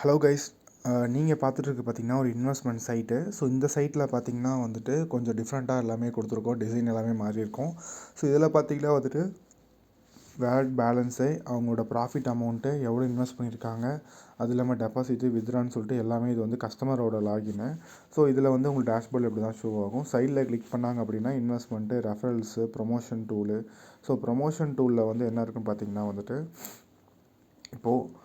Hello guys, நீங்கள் பார்த்துட்டு பார்த்தீங்கன்னா ஒரு இன்வெஸ்ட்மெண்ட் சைட்டு. ஸோ இந்த சைட்டில் பார்த்தீங்கன்னா வந்துட்டு கொஞ்சம் டிஃப்ரெண்ட்டாக எல்லாமே கொடுத்துருக்கோம். டிசைன் எல்லாமே மாறி இருக்கும். ஸோ இதில் பார்த்தீங்கன்னா வந்துட்டு வேலட் பேலன்ஸு, அவங்களோட ப்ராஃபிட் அமௌண்ட்டு, எவ்வளோ இன்வெஸ்ட் பண்ணியிருக்காங்க, அது இல்லாமல் டெபாசிட்டு, வித்ட்ரான்னு சொல்லிட்டு எல்லாமே இது வந்து கஸ்டமரோட லாகின்னு. ஸோ இதில் வந்து உங்களுக்கு டேஷ்போர்டில் இப்படி தான் ஷோ ஆகும். சைடில் கிளிக் பண்ணாங்க அப்படின்னா investment, referrals, promotion tool. So promotion டூலில் வந்து என்ன இருக்குன்னு பார்த்தீங்கன்னா வந்துட்டு இப்போது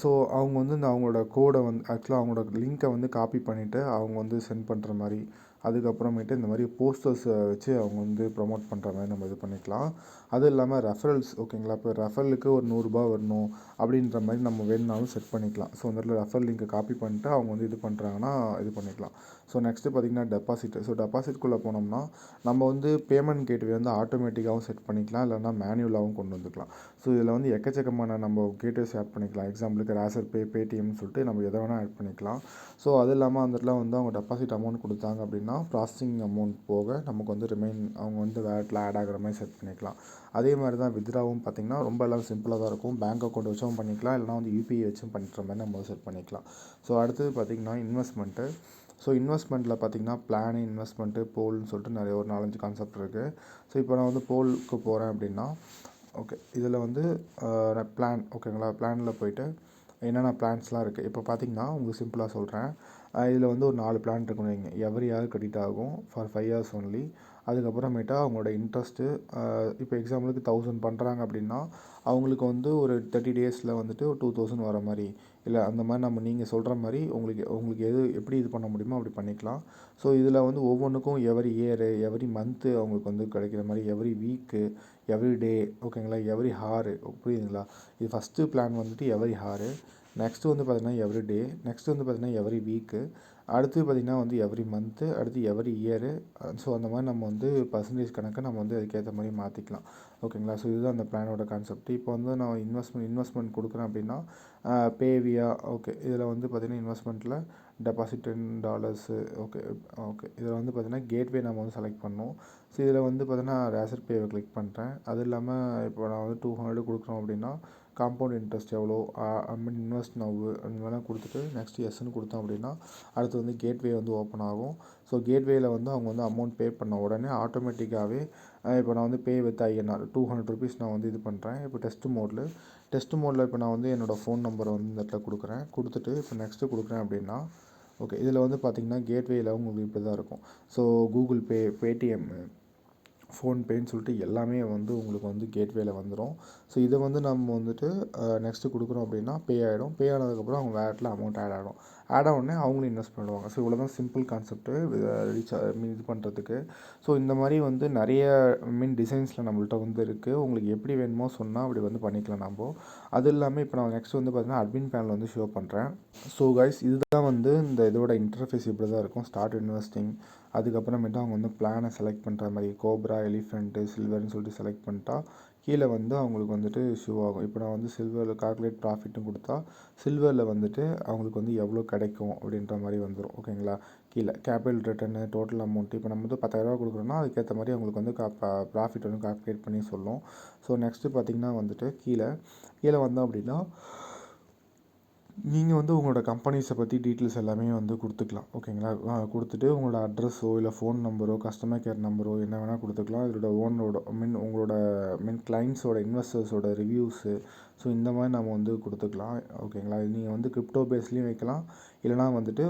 ஸோ அவங்க வந்து அவங்களோட கோடை வந்து ஆக்சுவலாக அவங்களோட லிங்க்கை வந்து காப்பி பண்ணிவிட்டு அவங்க வந்து சென்ட் பண்ணுற மாதிரி, அதுக்கப்புறமேட்டு இந்த மாதிரி போஸ்டர்ஸை வச்சு அவங்க வந்து ப்ரொமோட் பண்ணுற மாதிரி நம்ம இது பண்ணிக்கலாம். அதுவும் இல்லாமல் ரெஃபரல்ஸ், ஓகேங்களா. இப்போ ரெஃபரலுக்கு ஒரு ₹100 வரணும் அப்படின்ற மாதிரி நம்ம வேணுனாலும் செட் பண்ணிக்கலாம். ஸோ அந்த இடத்துல ரெஃபரல் லிங்க்கை காப்பி பண்ணிட்டு அவங்க வந்து இது பண்ணுறாங்கன்னா இது பண்ணிக்கலாம். ஸோ நெக்ஸ்ட்டு பார்த்திங்கன்னா டெபாசிட். ஸோ டெபாசிட்குள்ளே போனோம்னா நம்ம வந்து பேமெண்ட் கேட்வே வந்து ஆட்டோமேட்டிக்காகவும் செட் பண்ணிக்கலாம், இல்லைனா மேனுவலாகவும் கொண்டு வந்துக்கலாம். ஸோ இதில் வந்து எக்கச்சக்கமான நம்ம கேட்வேஸ் ஆட் பண்ணிக்கலாம். எக்ஸாம்பிளுக்கு ரேசர் பே, பேடிஎம்னு சொல்லிட்டு நம்ம எதை வேணால் ஆட் பண்ணிக்கலாம். ஸோ அது இல்லாமல் அந்த இடத்துல வந்து அவங்க டெபாசிட் அமௌண்ட் கொடுத்தாங்க அப்படின்னா ப்ராசஸிங் அமௌண்ட் போக நமக்கு வந்து அவங்க வந்து வேலட்டில் ஆட் ஆகிற மாதிரி செட் பண்ணிக்கலாம். அதே மாதிரி தான் வித்ட்ராவும் பார்த்திங்கன்னா ரொம்ப எல்லாம் சிம்பிளாக தான் இருக்கும். பேங்க் அக்கௌண்ட் வச்சும் பண்ணிக்கலாம், இல்லைனா வந்து யூபிஐ வச்சும் பண்ணுற மாதிரி நம்ம செட் பண்ணிக்கலாம். ஸோ அடுத்தது பார்த்திங்கன்னா இன்வெஸ்ட்மெண்ட்டு. ஸோ இன்வெஸ்ட்மெண்ட்டில் பார்த்திங்கன்னா பிளானு, இன்வெஸ்ட்மெண்ட்டு, போல்னு சொல்லிட்டு நிறைய ஒரு 4-5 கான்செப்ட் இருக்குது. ஸோ இப்போ நான் வந்து போலுக்கு போகிறேன் அப்படின்னா ஓகே, இதில் வந்து பிளான், ஓகேங்களா. பிளானில் போய்ட்டு என்னென்ன பிளான்ஸ்லாம் இருக்குது இப்போ பார்த்திங்கன்னா உங்களுக்கு சிம்பிளாக சொல்கிறேன். இதில் வந்து ஒரு 4 பிளான் இருக்குன்னு வைங்க. எவ்ரி இயர் கிரெடிட் ஆகும் ஃபார் 5 இயர்ஸ் ஒன்லி. அதுக்கப்புறமேட்டா அவங்களோட இன்ட்ரெஸ்ட்டு, இப்போ எக்ஸாம்பிளுக்கு 1000 பண்ணுறாங்க அப்படின்னா அவங்களுக்கு வந்து ஒரு 30 டேஸில் வந்துட்டு ஒரு 2000 வர மாதிரி, இல்லை அந்த மாதிரி நம்ம நீங்கள் சொல்கிற மாதிரி உங்களுக்கு எது எப்படி இது பண்ண முடியுமோ அப்படி பண்ணிக்கலாம். ஸோ இதில் வந்து ஒவ்வொன்றுக்கும் எவ்ரி இயரு, எவ்ரி மந்த்து அவங்களுக்கு வந்து கிடைக்கிற மாதிரி, எவ்ரி வீக்கு, எவ்ரி டே, ஓகேங்களா, எவ்ரி ஹாரு, புரியுதுங்களா. இது ஃபஸ்ட்டு பிளான் வந்துட்டு எவ்ரி ஹாரு, நெக்ஸ்ட்டு வந்து பார்த்திங்கன்னா எவ்ரி டே, நெக்ஸ்ட்டு வந்து பார்த்திங்கன்னா எவ்ரி வீக்கு, அடுத்து பார்த்திங்கன்னா வந்து எவ்ரி மந்த்து, அடுத்து எவ்ரி இயரு. ஸோ அந்த மாதிரி நம்ம வந்து பர்சன்டேஜ் கணக்கை நம்ம வந்து அதுக்கேற்ற மாதிரி மாற்றிக்கலாம், ஓகேங்களா. ஸோ இதுதான் அந்த பிளானோட கான்செப்ட். இப்போ வந்து நான் இன்வெஸ்ட்மெண்ட் கொடுக்குறேன் அப்படின்னா பேவியா, ஓகே. இதில் வந்து பார்த்திங்கன்னா இன்வெஸ்ட்மெண்ட்டில் டெபாசிட் $10, ஓகே ஓகே. இதில் வந்து பார்த்திங்கன்னா கேட்வே நம்ம வந்து செலக்ட் பண்ணணும். ஸோ இதில் வந்து பார்த்திங்கன்னா ரேசர் பேவை கிளிக் பண்ணுறேன். அது இல்லாமல் இப்போ நான் வந்து 200 கொடுக்குறோம் அப்படின்னா காம்பவுண்ட் இன்ட்ரெஸ்ட் எவ்வளோ, மீன் இன்வெஸ்ட் நவ்வு அந்த மாதிரிலாம் கொடுத்துட்டு நெக்ஸ்ட்டு எஸ்ன்னு கொடுத்தோம் அப்படின்னா அடுத்து வந்து கேட்வே வந்து ஓப்பன் ஆகும். ஸோ கேட்வேயில் வந்து அவங்க வந்து அமௌண்ட் பே பண்ண உடனே ஆட்டோமேட்டிக்காகவே இப்போ நான் வந்து பே வித் INR ₹200 நான் வந்து இது பண்ணுறேன். இப்போ டெஸ்ட் மோடில் இப்போ நான் வந்து என்னோடய ஃபோன் நம்பரை வந்து இந்த இடத்துல கொடுக்குறேன். கொடுத்துட்டு இப்போ நெக்ஸ்ட்டு கொடுக்குறேன் அப்படின்னா ஓகே. இதில் வந்து பார்த்திங்கன்னா கேட்வேயில் உங்களுக்கு இப்படி தான் இருக்கும். ஸோ கூகுள் பே, பேடிஎம், ஃபோன்பேன்னு சொல்லிட்டு எல்லாமே வந்து உங்களுக்கு வந்து கேட்வேயில் வந்துடும். ஸோ இதை வந்து நம்ம வந்துட்டு நெக்ஸ்ட்டு கொடுக்குறோம் அப்படின்னா பே ஆகிடும். பே ஆனதுக்கப்புறம் அவங்க வேலட்டில் அமௌண்ட் ஆட் ஆகிடும். ஆட் ஆனோடனே அவங்களும் இன்வெஸ்ட் பண்ணிடுவாங்க. ஸோ இவ்வளோ தான் சிம்பிள் கான்செப்ட்டு இது பண்ணுறதுக்கு. ஸோ இந்த மாதிரி வந்து நிறைய டிசைன்ஸில் நம்மள்ட்ட வந்து இருக்குது. உங்களுக்கு எப்படி வேணுமோ சொன்னால் அப்படி வந்து பண்ணிக்கலாம் நம்ம. அது இல்லாமல் இப்போ நான் நெக்ஸ்ட் வந்து பார்த்திங்கன்னா அட்மின் பேனல் வந்து ஷோ பண்ணுறேன். ஸோ கைஸ், இதுதான் வந்து இந்த இதோட இன்டர்ஃபேஸ் இப்படி தான் இருக்கும். ஸ்டார்ட் இன்வெஸ்டிங், அதுக்கப்புறமேட்டு அவங்க வந்து பிளானை செலக்ட் பண்ணுற மாதிரி கோப்ரா, எலிஃபெண்ட்டு, சில்வர்னு சொல்லிட்டு செலக்ட் பண்ணிட்டா கீழே வந்து அவங்களுக்கு வந்துட்டு ஷோ ஆகும். இப்போ நான் வந்து சில்வரில் கால்குலேட் ப்ராஃபிட்டும் கொடுத்தா சில்வரில் வந்துட்டு அவங்களுக்கு வந்து எவ்வளோ கிடைக்கும் அப்படின்ற மாதிரி வந்துடும், ஓகேங்களா. கீழே கேபிட்டல் ரிட்டர்னு, டோட்டல் அமௌண்ட்டு, இப்போ நம்ம வந்து 10,000 கொடுக்குறோன்னா அதுக்கேற்ற மாதிரி அவங்களுக்கு வந்து ப்ராஃபிட் வந்து கால்குலேட் பண்ணி சொல்லும். ஸோ நெக்ஸ்ட்டு பார்த்திங்கன்னா வந்துட்டு கீழே வந்தோம் அப்படின்னா நீங்கள் வந்து உங்களோட கம்பெனிஸை பற்றி டீட்டெயில்ஸ் எல்லாமே வந்து கொடுத்துக்கலாம், ஓகேங்களா. கொடுத்துட்டு உங்களோட அட்ரஸோ இல்லை ஃபோன் நம்பரோ கஸ்டமர் கேர் நம்பரோ என்ன வேணால் கொடுத்துக்கலாம். இதோட ஓனரோட உங்களோட கிளைண்ட்ஸோட இன்வெஸ்டர்ஸோட ரிவ்யூஸு, ஸோ இந்த மாதிரி நம்ம வந்து கொடுத்துக்கலாம், ஓகேங்களா. நீங்கள் வந்து கிரிப்டோ பேஸ்லேயும் வைக்கலாம், இல்லைனா வந்துட்டு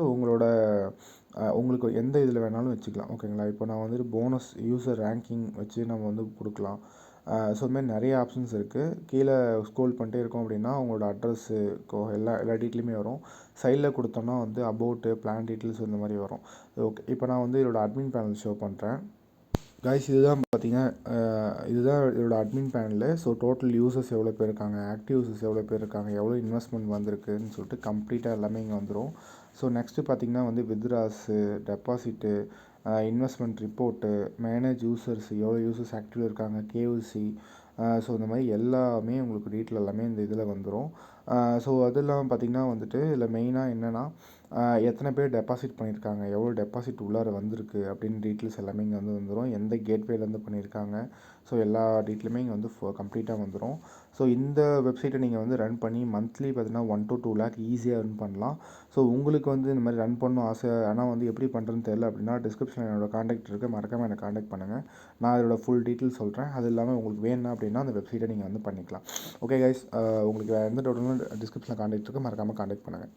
உங்களுக்கு எந்த இதில் வேணாலும் வச்சுக்கலாம், ஓகேங்களா. இப்போ நான் வந்துட்டு போனஸ் யூசர் ரேங்கிங் வச்சு நம்ம வந்து கொடுக்கலாம். ஸோ இதுமாதிரி நிறைய ஆப்ஷன்ஸ் இருக்குது. கீழே ஸ்க்ரோல் பண்ணிட்டே இருக்கோம் அப்படின்னா உங்களோட அட்ரஸ்ஸு எல்லா டீட்டெயிலுமே வரும். சைடில் கொடுத்தோம்னா வந்து அபவுட்டு, பிளான் டீட்டெயில்ஸ் இந்த மாதிரி வரும். ஓகே. இப்போ நான் வந்து இதோட அட்மின் பேனல் ஷோ பண்ணுறேன். கைஸ், இதுதான் பார்த்தீங்கன்னா இதுதான் இதோட admin panel. So total users எவ்வளோ பேர் இருக்காங்க, ஆக்டிவ் யூசர்ஸ் எவ்வளோ பேர் இருக்காங்க, எவ்வளோ இன்வெஸ்ட்மெண்ட் வந்திருக்குன்னு சொல்லிட்டு கம்ப்ளீட்டாக எல்லாமே இங்கே வந்துடும். ஸோ நெக்ஸ்ட்டு பார்த்திங்கன்னா வந்து withdraws, deposit, investment report, manage users, எவ்வளோ யூசர்ஸ் ஆக்டிவில் இருக்காங்க, கேஒசி, ஸோ இந்த மாதிரி எல்லாமே உங்களுக்கு டீட்டெயில் எல்லாமே இந்த இதில் வந்துடும். ஸோ அது இல்லாமல் பார்த்திங்கன்னா வந்துட்டு இதில் மெயினாக என்னென்னா எத்தனை பேர் டெபாசிட் பண்ணியிருக்காங்க, எவ்வளோ டெபாசிட் உள்ளார வந்திருக்கு அப்படின்னு டீட்டெயில்ஸ் எல்லாமே இங்கே வந்து வந்துடும். எந்த கேட்வேலேருந்து பண்ணியிருக்காங்க, ஸோ எல்லா டீட்டெயிலுமே இங்கே வந்து கம்ப்ளீட்டாக வந்துடும். ஸோ இந்த வெப்சைட்டை நீங்கள் வந்து ரன் பண்ணி மந்த்லி பார்த்தீங்கன்னா 1 to 2 lakh ஈஸியாக ரன் பண்ணலாம். ஸோ உங்களுக்கு வந்து இந்த மாதிரி ரன் பண்ணணும் ஆசை, ஆனால் வந்து எப்படி பண்ணுறதுன்னு தெரியல அப்படின்னா டிஸ்கிரிப்ஷனில் என்னோட காண்டாக்ட் இருக்குது, மறக்காமல் என்னை காண்டாக்ட் பண்ணுங்கள். நான் அதோட ஃபுல் டீட்டெயில்ஸ் சொல்கிறேன். அது இல்லாமல் உங்களுக்கு வேணும் அப்படின்னா அந்த வெப்சைட்டை நீங்கள் வந்து பண்ணிக்கலாம். ஓகே கைஸ், உங்களுக்கு எந்த டவுட்னாலும் டிஸ்கிரிப்ஷனில் காண்டாக்ட் இருக்குது, மறக்காமல் காண்டாக்ட் பண்ணுங்கள்.